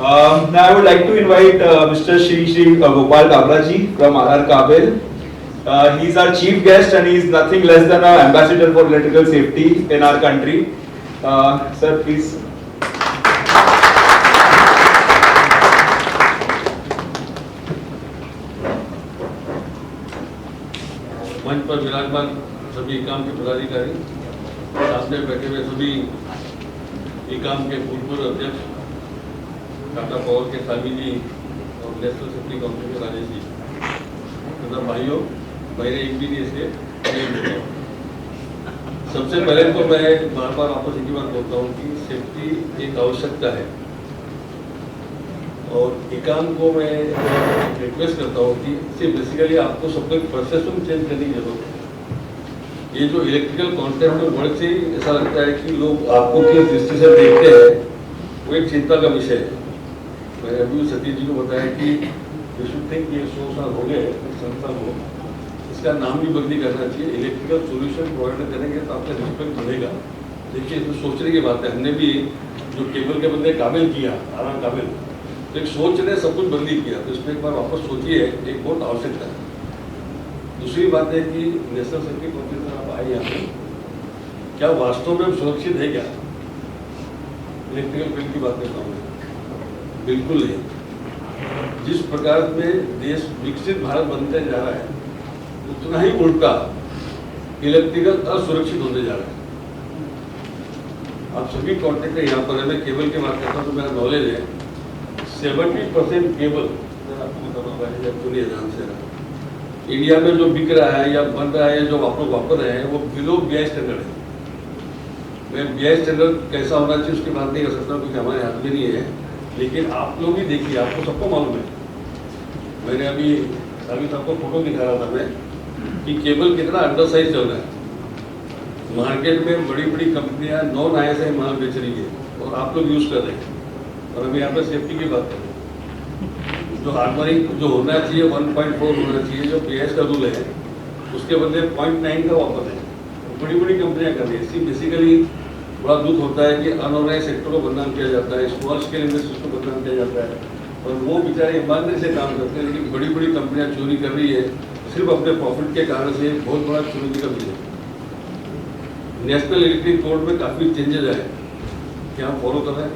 Now I would like to invite Mr. Shri Gopal Kabra ji from RR Kabel. He's our chief guest and he's nothing less than our ambassador for electrical safety in our country. Sir, please. मंच पर विराजमान सभी इकाम के पदाधिकारी, साथ में बैठे हुए सभी इकाम के भूतपूर्व अध्यक्ष टाटा पावर के स्वामी जी और नेशनल सेफ्टी काउंसिल के राजेश जी तथा भाइयों, मेरे एक भी नहीं से सबसे पहले तो मैं बार बार आपस एक ही बात बोलता हूँ कि सेफ्टी एक आवश्यकता है और इकाम को मैं रिक्वेस्ट करता हूँ कि सिर्फ बेसिकली आपको सबको एक प्रोसेस चेंज करने की जरूरत है। ये जो इलेक्ट्रिकल कॉन्सेप्ट में बड़े से ऐसा लगता है कि लोग आपको किस दृष्टि से देखते हैं वो एक चिंता का विषय है। मैंने अभी सतीश जी को बताया कि ये 100 साल हो गए संस्था को, इसका नाम भी बदली करना चाहिए। इलेक्ट्रिकल सोल्यूशन प्रोवाइड करेंगे तो आपका रिस्पेक्ट बढ़ेगा। देखिए इसमें सोचने की बात है, हमने भी जो केबल के बदले काबिल किया आराम काबिल, तो एक सोच ने सब कुछ बदली किया, तो इसमें एक बार वापस सोचिए, एक बहुत आवश्यकता है। दूसरी बात है कि नेशनल सेफ्टी काउंसिल में आप आए यहाँ पे, क्या वास्तव में सुरक्षित है क्या? इलेक्ट्रिकल फील्ड की बात करता हूँ, बिल्कुल नहीं। जिस प्रकार में देश विकसित भारत बनते जा रहा है उतना ही उल्टा इलेक्ट्रिकल असुरक्षित होने जा रहा है। आप सभी कॉन्ट्रैक्टर यहाँ पर है, मैं केबल की बात करता हूँ तो मेरा नॉलेज है 70% केबल सुनिए ध्यान से, इंडिया में जो बिक रहा है या बन रहा है, जो आप लोग वापर रहे हैं वो बिलो BI स्टैंडर्ड है। मैं BI स्टैंडर्ड कैसा होना चाहिए उसकी बात नहीं कर सकता क्योंकि हमारे हाथ में नहीं है, लेकिन आप लोग ही देखिए, आपको सबको मालूम है। मैंने अभी अभी सबको फोटो दिखा रहा था मैं कि केबल कितना अंडर साइज चल रहा है। मार्केट में बड़ी बड़ी कंपनियां नॉन ISI माल बेच रही है और आप लोग यूज कर रहे हैं। और अभी यहाँ पे सेफ्टी की बात करें, जो हार्मरिंग जो होना चाहिए 1.4 होना चाहिए, जो PS का रूल है उसके बदले 0.9 का वापस है। बड़ी बड़ी कंपनियां कर रही है। इससे बेसिकली बड़ा दुख होता है कि अनऑर्गेनाइज सेक्टर को बदनाम किया जाता है, स्मॉल स्केल इंडस्ट्रीज को बदनाम किया जाता है और वो बेचारे ईमानदारी से काम करते हैं, लेकिन बड़ी बड़ी कंपनियां चोरी कर रही है सिर्फ अपने प्रॉफिट के कारण से। बहुत बड़ा चोरी का विषय है। नेशनल इलेक्ट्रिक कोड में काफ़ी चेंजेज आए, क्या हम फॉलो कर रहे हैं?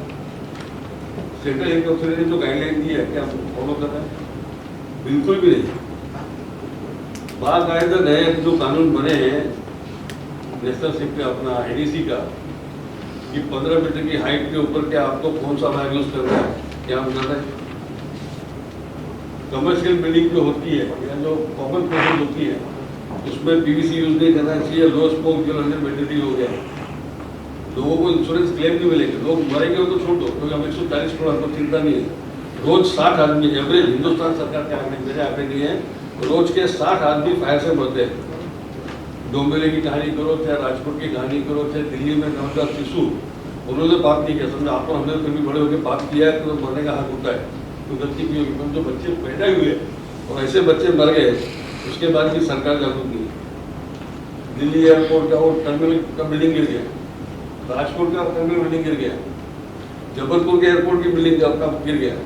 सेंट्रल इलेक्ट्रिक ऑथोरिटी ने जो गाइडलाइन दी है क्या हम फॉलो कर रहे हैं? बिल्कुल भी नहीं। बात आए तो नए जो कानून बने हैं नेशनल सेफ्टी अपना ADC का कि 15 मीटर की हाइट के ऊपर क्या आपको कौन सा वायर यूज करना है, क्या हम कर रहे हैं? कमर्शियल बिल्डिंग जो होती है या जो कॉमन प्रोसेस होती है उसमें PVC यूज नहीं करना चाहिए। लो स्मोक जो मैंडेटरी हो गया, लोगों को इंश्योरेंस क्लेम नहीं मिलेगा। लोग मरेंगे तो छोड़ दो क्योंकि हम 140 करोड़ को चिंता नहीं है। रोज 60 आदमी एवरेज हिंदुस्तान सरकार के आंकड़े मेरे आंकड़े नहीं है, रोज के 60 आदमी फायर से मरते हैं। डोंबिवली की कहानी करो, चाहे राजकोट की कहानी करो, चाहे दिल्ली में नवजात शिशु, उन्होंने बात नहीं किया। समझो आप हमने कभी बड़े होकर बात किया है तो मरने का हक होता है, तो गलती की होगी। जो बच्चे पैदा हुए और ऐसे बच्चे मर गए उसके बाद भी सरकार जागरूक नहीं। दिल्ली एयरपोर्ट का वो टर्मिनल का बिल्डिंग गिर गया, राजकोट का टर्मिनल बिल्डिंग गिर गया, जबलपुर के एयरपोर्ट की बिल्डिंग का गिर गया,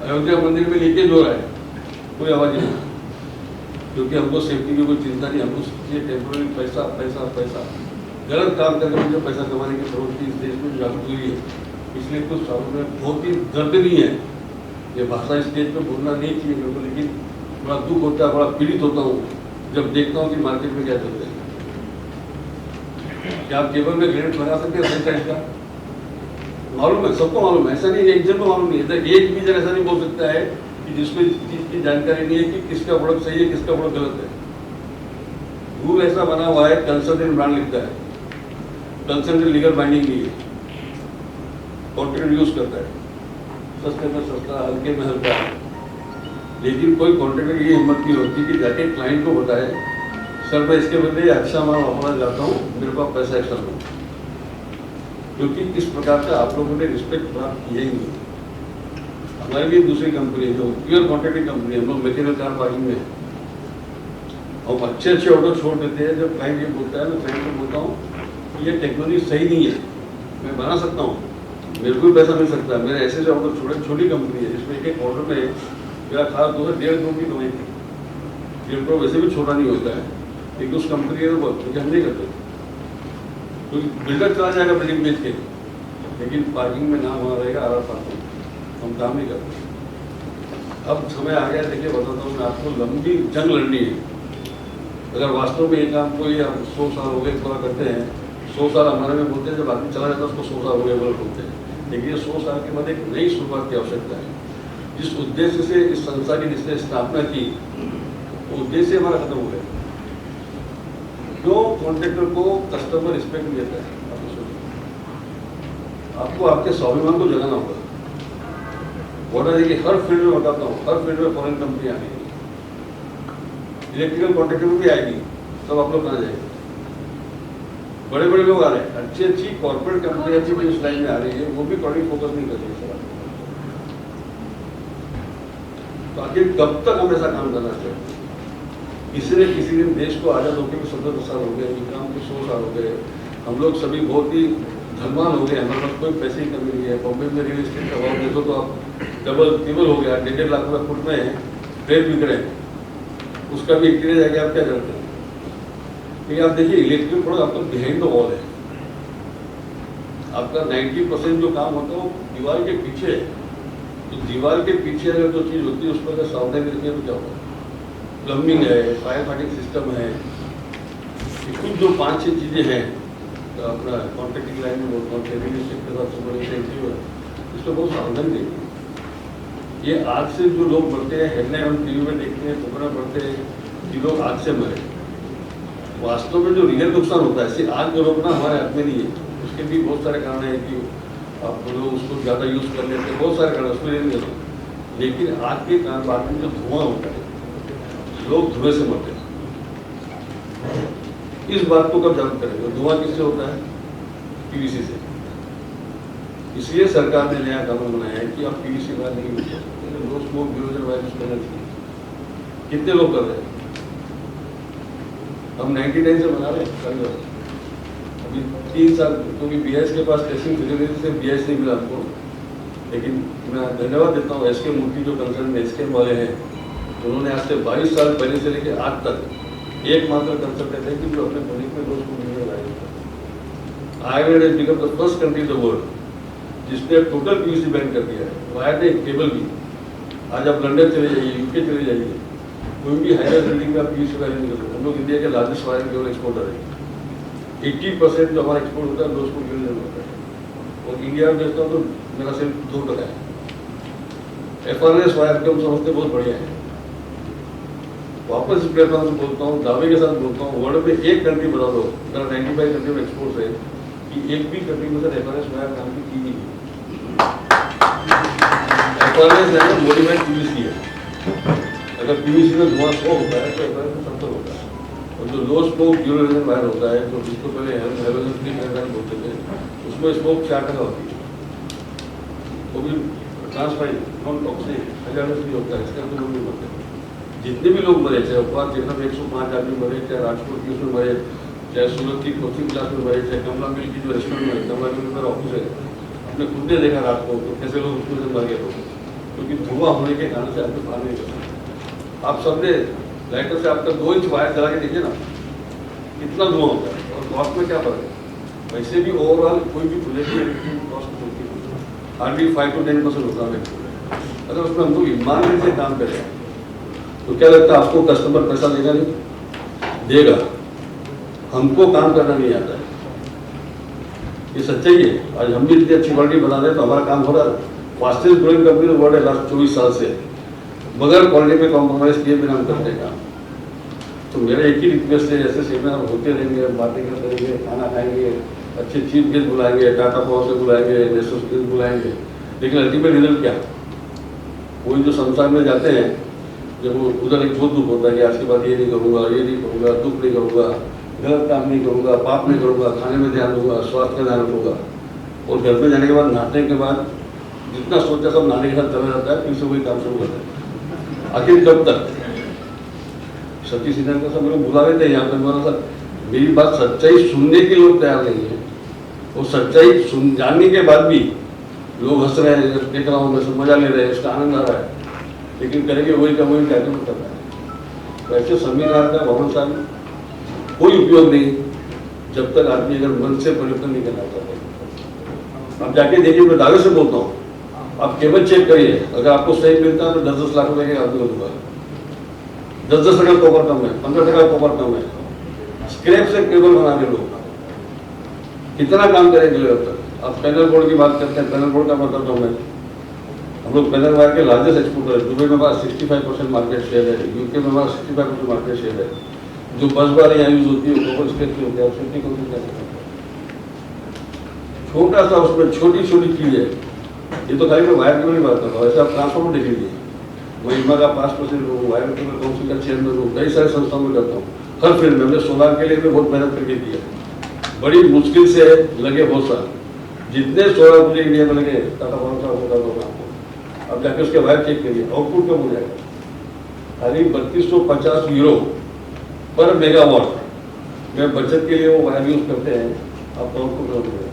अयोध्या मंदिर में लीकेज हो रहा है, कोई आवाज नहीं, क्योंकि हमको सेफ्टी की कोई चिंता नहीं। हमको चाहिए टेम्पोररी पैसा पैसा पैसा। गलत काम करके मुझे पैसा कमाने की प्रवृत्ति इस देश में जागरूक हुई है। पिछले कुछ सालों में बहुत ही दर्द नहीं है, ये भाषा स्टेज पे बोलना नहीं चाहिए मेरे को, लेकिन बड़ा दुख होता है, बड़ा पीड़ित होता हूँ जब देखता हूँ कि मार्केट में क्या चलता है। क्या आप केबल में ग्रेड बना सकते हैं सही साइज का? मालूम है, सबको मालूम है, ऐसा नहीं है एक जन को मालूम नहीं है। एक भी जन ऐसा नहीं बोल सकता है कि जिसमें इस चीज की जानकारी नहीं है कि किसका प्रोडक्ट सही है किसका प्रोडक्ट गलत है। रूल ऐसा बना हुआ है, कंसल्टेंट ब्रांड लिखता है, कंसल्टेंट लीगल बाइंडिंग नहीं है, कॉन्ट्रैक्ट यूज करता है, सस्ते में सस्ता हल्के में हल्का है। लेकिन कोई कॉन्ट्रैक्टर की हिम्मत नहीं होती कि जाके क्लाइंट को बताए सर मैं इसके बदले अच्छा माल वापरना चाहता हूँ, मेरे पास पैसा एक्स्ट्रा दो, क्योंकि इस प्रकार का आप लोगों ने रिस्पेक्ट प्राप्त किया ही नहीं। हमारी भी दूसरी कंपनी है जो प्योर कॉन्ट्रैक्टिंग कंपनी है, हम लोग मैकेनिकल कार पार्किंग में और अच्छे अच्छे ऑर्डर छोड़ देते हैं। जब क्लाइंट ये बोलता है मैं क्लाइंट को बोलता हूँ कि ये टेक्नोलॉजी सही नहीं है, मैं बना सकता हूँ मेरे को भी पैसा मिल सकता है। मेरे ऐसे जो छोटी कंपनी है जिसमें एक ऑर्डर में मेरा खास 2 से 1.5 करोड़ की कमाई थी। 1.5 करोड़ वैसे भी छोटा नहीं होता है, लेकिन उस कंपनी के तो हम नहीं करते, क्योंकि बिल्डर चला जाएगा बिल्डिंग बेच के, लेकिन पार्किंग में नाम वहाँ रहेगा आर पार्किंग, हम काम नहीं करते। अब समय आ गया, देखिए बताता हूँ मैं आपको, लंबी जंग लड़नी है। अगर वास्तव में ये काम कोई 100 साल हो गए पूरा करते हैं, 100 साल हमारे में बोलते हैं, जब आदमी चला जाता है उसको 100 साल हो गए बोलते हैं, लेकिन ये 100 साल के बाद एक नई शुरुआत की आवश्यकता है। जिस उद्देश्य से इस संस्था की जिसने स्थापना की, वो उद्देश्य हमारा खत्म हो गया। क्यों कॉन्ट्रैक्टर को कस्टमर रिस्पेक्ट नहीं देता है? आपको आपके स्वाभिमान को जगाना होगा। बोला देखिए हर फील्ड में बताता हूँ, हर फील्ड में फॉरेन कंपनी आएगी, इलेक्ट्रिकल कॉन्ट्रैक्टर में भी आएगी, सब आप लोग कहाँ जाएंगे? बड़े बड़े लोग आ रहे हैं, अच्छी कॉर्पोरेट कंपनियां भी इस लाइन में आ रही है, वो भी प्रोडक्ट फोकस नहीं कर रही है। तो आखिर कब तक हम ऐसा काम करना चाहिए? किसी ने किसी दिन देश को आजाद होकर भी 17 साल हो गए, विक्रम के 100 साल हो गए, हम लोग सभी बहुत ही धनवान हो गए, हमारे पास कोई पैसे की कमी नहीं है। बॉम्बे में रियल एस्टेट का भाव देखो तो आप डबल ट्रिपल हो गया, 1.5 लाख रुपये फुट में ट्रेड बिक रहे हैं, उसका भी एक जाके आप क्या करते हैं? लेकिन आप देखिए इलेक्ट्रिकल प्रोडक्ट आपका बिहाइंड द वॉल है, आपका 90% जो काम होता है वो दीवार के पीछे है। तो दीवार के पीछे अगर जो चीज़ होती है उस पर अगर सावधानी रखिए तो क्या होगा? प्लम्बिंग है, फायर फाइटिंग सिस्टम है, कुछ जो 5-6 चीज़ें हैं, तो अपना कॉन्ट्रैक्टिंग लाइन में बोलता हूँ, के साथ इसको बहुत सावधानी देंगे। ये आग से जो लोग मरते हैं, हेडलाइन हम टीवी में देखते हैं, खबरें पढ़ते हैं कि लोग आग से मरे। वास्तव में जो रियल नुकसान होता है, इसे आग को रोकना हमारे हाथ में नहीं है। उसके भी बहुत सारे कारण हैं कि आप लोग उसको ज़्यादा यूज़ कर लेते हैं, बहुत सारे कारण उसमें नहीं देते, लेकिन आग के कारण बाद में जो धुआं होता है, लोग धुएं से मरते हैं। इस बात को कब जागरूक करेंगे? धुआं किससे होता है? पीवीसी से। इसलिए सरकार ने नया कानून बनाया है कि आप पीवीसी वायर नहीं यूज कर सकते, no smoke durable wire use करना चाहिए। कितने लोग कर रहे हैं? हम 99 से बना रहे हैं, अभी 3 साल, क्योंकि बीएस के पास टेस्टिंग फैसिलिटी से बीएस नहीं मिला आपको, लेकिन मैं धन्यवाद देता हूँ एसके मूर्ति जो कंसर्न एसके वाले हैं, उन्होंने आज से 22 साल पहले से लेकर आज तक एकमात्र कंसल्टेंट है कि जो अपने प्रोजेक्ट में दोस्त को मिलने लाए। Ireland has become the first country in the world जिसने टोटल पीवीसी बैन कर दिया है, वायर ने केबल भी। आज आप लंदन चले जाइए, यूके चले जाइए, कोई भी हाईवे बिल्डिंग में आप पीवीसी वायर नहीं कर सकते। हम लोग इंडिया के लार्जेस्ट वायर केवल एक्सपोर्टर है। 80% जो हमारा एक्सपोर्ट होता है दोस्त को मिलने होता है, और इंडिया में बेचता हूँ तो मेरा सिर्फ 2% है। FRS वायर के हम समझते बहुत बढ़िया है। वापस इस प्लेटफॉर्म से बोलता हूँ, दावे के साथ बोलता हूँ, वर्ल्ड में एक कंट्री बता दो, अगर 95 कंट्री में एक्सपोर्ट है कि एक भी कंट्री में सर FRS वायर काम की नहीं है। FRS है मॉडिफाइड पीवीसी है। अगर पीवीसी में धुआं 100 होता है तो FRS में 70 होता है। और जो लो स्मोक ड्यूरेबल वायर होता है, जो जिसको पहले हेलोजन फ्री वायर बोलते थे, उसमें स्मोक 4% होती है, वो भी ट्रांसपेरेंट नॉन टॉक्सिक hazardous भी होता है, इसके अंदर लोग नहीं मरते। जितने भी लोग मरे, चाहे उपवास जितना 105 आदमी मरे, चाहे राजकोट की उसमें मरे, चाहे सूरत की कोचिंग क्लास में मरे, चाहे कमला मिल की जो रेस्टोरेंट में, कमला मिल में मेरा ऑफिस है, आपने खुद ने देखा रात को तो कैसे लोग उसमें से मर गए लोग, क्योंकि धुआं होने के कारण से आपको बाहर नहीं कर सकते। आप सबने लाइटर से आपका 2 इंच वायर चला के देखिए ना, कितना धुआं होता है, और कॉस्ट में क्या फर्क है? वैसे भी ओवरऑल कोई भी प्रोजेक्ट की इलेक्ट्रिक कॉस्ट होती है, हार्डली 5 to 10% होता है। अगर उसमें हम लोग ईमानदारी से काम करें तो क्या लगता है आपको कस्टमर पैसा देगा? नहीं देगा। हमको काम करना नहीं आता है, ये सच्चाई है। आज हम भी इतनी अच्छी क्वालिटी बना रहे हैं तो हमारा काम हो रहा है। फास्टेस्ट ग्रोइंग कंपनी वर्ल्ड है लास्ट 24 साल से, बगैर क्वालिटी में कॉम्प्रोमाइज किए बिना हम करते हैं काम। तो मेरा एक ही रिक्वेस्ट है, ऐसे सेमिनार होते रहेंगे, बातें करते रहेंगे, खाना खाएंगे, अच्छे चीफ गेस्ट बुलाएंगे, टाटा पावर से बुलाएंगे, नेशनल स्किल्स बुलाएंगे, लेकिन अल्टीमेट रिजल्ट क्या? वही जो संसार में जाते हैं, जब वो उधर एक बहुत दुख होता है कि आज के बाद ये नहीं करूँगा, ये नहीं करूँगा, दुख नहीं करूँगा, गलत काम नहीं करूँगा, पाप नहीं करूँगा, खाने में ध्यान दूंगा, स्वास्थ्य का ध्यान रखूँगा, और घर में जाने के बाद नहाने के बाद जितना सोचा सब नहाने के साथ चला जाता है, फिर से वही काम शुरू करता है। आखिर कब तक? सच्ची सिद्धांत का सब लोग बुला लेते हैं यहाँ पर, मेरी बात सच्चाई सुनने के लोग तैयार नहीं है, और सच्चाई जानने के बाद भी लोग हंस रहे हैं, देख रहा हूँ मैं, सब मजा ले रहे हैं, इसका आनंद आ रहा है, लेकिन करेंगे वही का वही टैटू कर रहा है। तो ऐसे संविधान का भावनाशाली कोई उपयोग नहीं जब तक आदमी अगर मन से परिवर्तन नहीं करना चाहता। आप जाके देखिए, मैं दावे से बोलता हूँ, आप केबल चेक करिए, अगर आपको सही मिलता है तो 10-10 लाख रुपए के आदमी को दूंगा। 10-10% कॉपर कम है, 15% कॉपर कम है, स्क्रैप से केबल बना के लोग कितना काम करेंगे अब तक। आप पैनल बोर्ड की बात करते हैं, पैनल बोर्ड का मतलब तो मैं, हम लोग पैनल वायर के लार्जेस्ट एक्सपोर्टर है। दुबई में हमारा 65% मार्केट शेयर है, यूके में हमारा 65% मार्केट शेयर है। जो बस बार यहाँ यूज होती है वो स्केच की होती है, छोटी कंपनी क्या करते हैं, छोटा सा उसमें छोटी छोटी चीज है। ये तो खाली मैं वायर की नहीं बात कर रहा हूँ, ऐसे आप ट्रांसफॉर्मर देख लीजिए। मैं इमा का 5% हूँ, वायर के मैं काउंसिल का चेयरमैन हूँ, कई सारे संस्थाओं में करता हूँ, हर फील्ड में। हमने सोलार के लिए भी बहुत मेहनत करके की है, बड़ी मुश्किल से लगे बहुत साल। जितने सोलर मुझे इंडिया में लगे टाटा पावर का होगा आपको, अब जाके उसके वायर चेक करिए, आउटपुट कम हो जाएगा। खाली 3250 यूरो पर मेगावाट में बचत के लिए वो वायर यूज करते हैं, आपको आउटपुट कम हो जाएगा।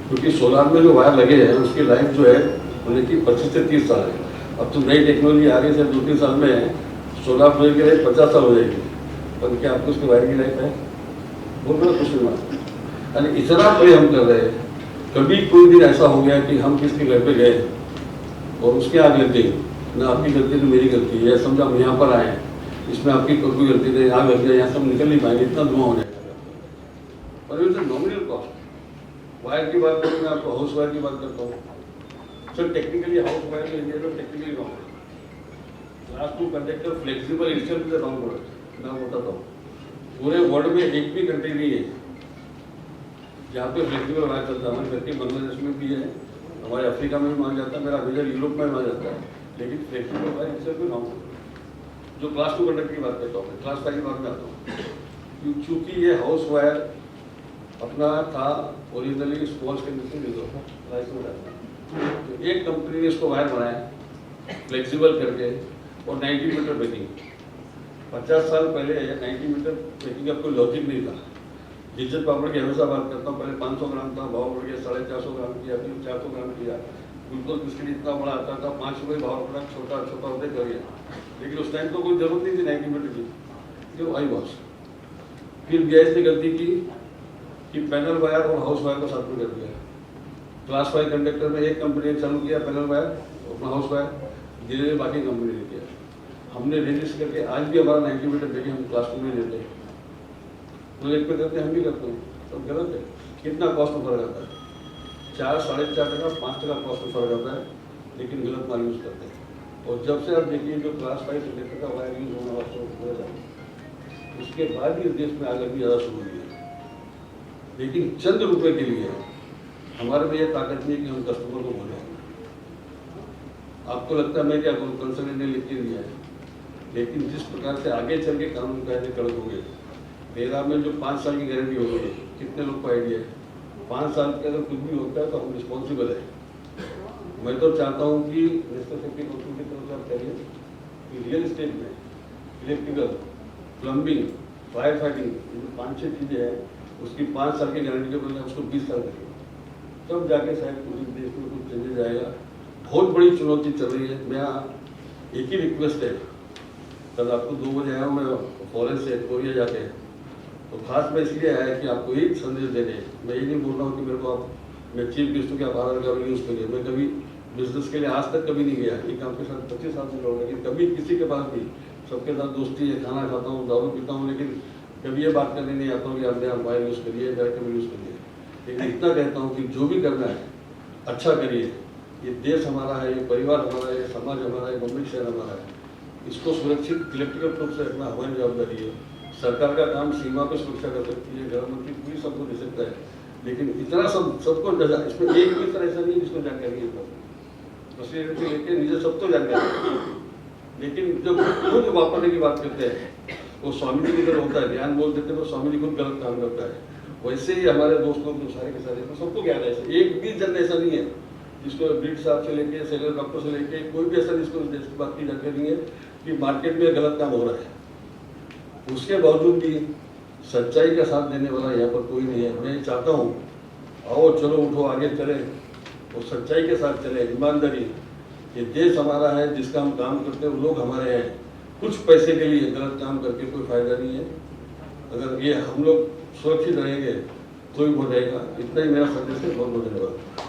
क्योंकि सोलार में जो वायर लगे हैं उसकी लाइफ जो है बोले कि 25 से 30 साल है। अब तो नई टेक्नोलॉजी आ रही है, 2-3 साल में सोलार प्रोजेक्ट की लाइफ 50 साल हो जाएगी, पर क्या आपको उसकी वायर की लाइफ है? बहुत बड़ा क्वेश्चन मार्क। यानी इतना प्रे हम कर रहे हैं, कभी कोई दिन ऐसा हो गया कि हम किसके घर पे गए और उसके यहाँ गलती, ना आपकी गलती तो मेरी गलती है, समझा हम यहाँ पर आए, इसमें आपकी कोई गलती नहीं, यहाँ गलती है, यहाँ सब निकल नहीं पाएंगे, इतना धुआं हो जाएगा। पर ये नॉमिनल कॉस्ट। वायर की बात करूँ, मैं आपको हाउस वायर की बात करता हूँ। सर टेक्निकली हाउस वायर में इंडिया में टेक्निकली रॉन्ग है। क्लास 2 कंडक्टर फ्लेक्सिबल इंस्टेंट से रॉन्ग प्रोडक्ट मैं बताता हूँ। पूरे वर्ल्ड में एक भी कंट्री नहीं है जहाँ पे फ्लेक्सिबल वायर चलता है। हमारी फैक्ट्री बांग्लादेश में भी है, हमारे अफ्रीका में भी माना जाता है, मेरा मेजर यूरोप में माना जाता है, लेकिन फ्लेक्सिबल वायर इससे कोई रॉन्ग। जो क्लास 2 कंडक्टर की बात करता हूँ, क्लास 5 की बात में आता हूँ। चूंकि ये हाउस वायर अपना था ओरिजिनली स्मॉल स्केल तो एक कंपनी ने इसको वायर बनाया फ्लेक्सिबल करके और 90 मीटर ब्रेकिंग। 50 साल पहले 90 मीटर ब्रेकिंग का कोई लॉजिक नहीं था। जिज्जत पापड़ की हमेशा बात करता हूँ, पहले 500 ग्राम था, भाव बढ़ गया 450 ग्राम किया, फिर 400 ग्राम किया। ग्लूकोज बिस्किट इतना बड़ा आता था, 5 रुपये भाव पड़ा, छोटा छोटा होते कर गया। लेकिन उस टाइम तो कोई जरूरत नहीं थी 90 मीटर की, जो आई वॉश। फिर बीआईएस ने गलती की कि पैनल वायर और हाउस वायर को साथ में कर दिया। क्लास 5 कंडक्टर में एक कंपनी ने चालू किया पैनल वायर, अपना हाउस वायर, धीरे धीरे बाकी कंपनी ने किया। हमने रजिस्टर करके आज भी हमारा 90 मीटर देखिए हम क्लास 2 में लेते हैं, प्रोजेक्ट पे करते हैं, हम भी करते हैं, सब गलत है। कितना कॉस्ट में फर्क आता है? 4-4.5%, 5% कॉस्ट में फर्क आता है, लेकिन गलत माल यूज करते हैं। और जब से आप देखिए जो क्लास 5 कंडक्टर का वायर यूज होना वास्तव उसके बाद ही देश में आग लगनी ज़्यादा शुरू हुई है। लेकिन चंद रुपए के लिए हमारे में यह ताकत नहीं है कि हम कस्टमर को बोलें। आपको लगता है मैं क्या करूँ, कंसल्टेंट ने लिख के दिया है, लेकिन जिस प्रकार से आगे चल के कानून कायदे कड़क होंगे, 13 में जो 5 साल की गारंटी हो गई, कितने लोग को आइडिया है? 5 साल के अगर कुछ भी होता है तो हम रिस्पॉन्सिबल है। मैं तो चाहता हूँ कि नेशनल सेफ्टी काउंसिल की तरफ से आप करिए कि रियल एस्टेट में इलेक्ट्रिकल, प्लम्बिंग, फायर फाइटिंग, जो 5-6 चीज़ें हैं उसकी 5 साल की गारंटी के बदले उसको 20 साल करिए, तब जाके शायद कुछ देश में कुछ चेंजेज आएगा। बहुत बड़ी चुनौती चल रही है। मैं एक ही रिक्वेस्ट है, कल आपको 2 बजे आया हूँ मैं फॉरेन से कोरिया जाके, तो खास मैं इसलिए आया कि आपको एक संदेश देने। मैं ये नहीं बोल रहा हूँ कि मेरे को आप, मैं चीफ गेस्ट हूँ कि आप आधार कार्ड यूज़ करिए। मैं कभी बिजनेस के लिए आज तक कभी नहीं गया, एक आपके साथ 25 साल से लौट, लेकिन कभी किसी के पास भी सबके साथ दोस्ती है, खाना खाता हूँ, दारू पीता हूँ, लेकिन कभी ये बात करने नहीं आता हूँ कि आप मोबाइल यूज़ करिए, डायरेक्ट यूज़ करिए। लेकिन इतना कहता हूँ कि जो भी करना है अच्छा करिए। ये देश हमारा है, ये परिवार हमारा है, ये समाज हमारा है, गवर्नमेंट शहर हमारा है, इसको सुरक्षित इलेक्ट्रिकल रूप से रखना हमारी जवाबदारी है। सरकार का काम सीमा पर सुरक्षा कर सकती है, गृह मंत्री पूरी सबको दे सकता है, लेकिन इतना सबको इसमें एक भी तरह ऐसा नहीं जिसको जानकारी है, बस लेके नीचे सबको जानकारी। लेकिन जब खुद वापरने की बात करते हैं वो स्वामी जी की तरह होता है, ध्यान बोल देते हैं तो स्वामी जी खुद गलत काम करता है। वैसे ही हमारे दोस्त लोग जो सारे के सारे तो सबको ज्ञान है, एक भी जन ऐसा नहीं है जिसको ब्रिड साहब से लेके सेलर डॉक्टर से लेके कोई भी ऐसा जिसको देश की बात की जानकारी नहीं है कि मार्केट में गलत काम हो रहा है। उसके बावजूद भी सच्चाई का साथ देने वाला यहाँ पर कोई नहीं है। मैं चाहता हूँ आओ चलो उठो आगे चले वो सच्चाई के साथ चले, ईमानदारी। ये देश हमारा है, जिसका हम काम करते हैं, वो लोग हमारे हैं। कुछ पैसे के लिए गलत काम करके कोई फायदा नहीं है। अगर ये हम लोग सुरक्षित रहेंगे तो ही हो जाएगा। इतना ही मेरा संदेश है। बहुत बहुत धन्यवाद।